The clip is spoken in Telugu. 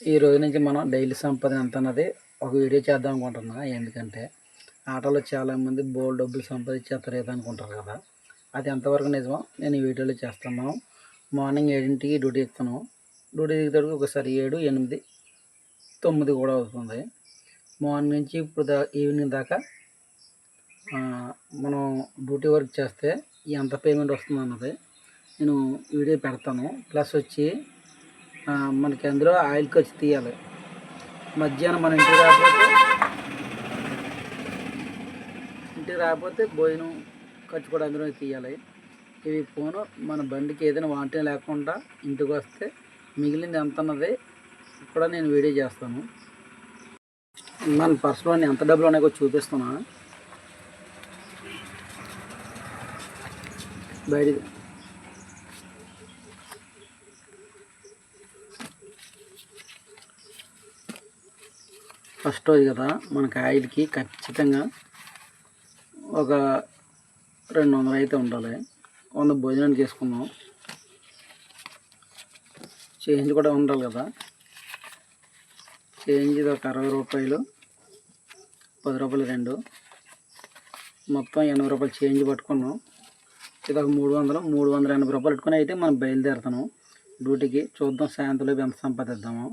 ఈ రోజు నుంచి మనం డైలీ సంపాదన ఎంత అన్నది ఒక వీడియో చేద్దాం అనుకుంటున్నా. ఎందుకంటే ఆటలో చాలామంది బోల్డ్ డబ్బులు సంపాదించేస్తారు ఏదో అనుకుంటారు కదా, అది ఎంతవరకు నిజమో నేను ఈ వీడియోలో చేస్తున్నాను. మార్నింగ్ 7ంటికి డ్యూటీ ఎక్కుతాను. డ్యూటీ దిగుతాడు ఒకసారి 7, 8, 9 కూడా అవుతుంది. మార్నింగ్ నుంచి ఇప్పుడు ఈవినింగ్ దాకా మనం డ్యూటీ వర్క్ చేస్తే ఎంత పేమెంట్ వస్తుంది అన్నది నేను వీడియో పెడతాను. ప్లస్ వచ్చి మనకి అందులో ఆయిల్ ఖర్చు తీయాలి. మధ్యాహ్నం మన ఇంటికి రాకపోతే భోజనం ఖర్చు కూడా అందులో తీయాలి. ఇవి పోను మన బండికి ఏదైనా వాంటి లేకుండా ఇంటికి వస్తే మిగిలింది ఎంత అన్నది కూడా నేను వీడియో చేస్తాను. మన పర్సులో ఎంత డబ్బులు ఉన్నాయో చూపిస్తున్నా. బయట ఫస్ట్ రోజు కదా, మనకి ఆయిల్కి ఖచ్చితంగా ఒక 200 అయితే ఉండాలి. 100 భోజనానికి వేసుకుందాం. చేంజ్ కూడా ఉండాలి కదా. చేంజ్ ఇది ఒక 60 రూపాయలు, 10 రూపాయలు 2, మొత్తం 80 రూపాయలు చేంజ్ పట్టుకున్నాం. ఇది ఒక 380 రూపాయలు పెట్టుకుని అయితే మనం బయలుదేరుతాము డ్యూటీకి. చూద్దాం సాయంత్రంలో ఎంత సంపాదిద్దాము.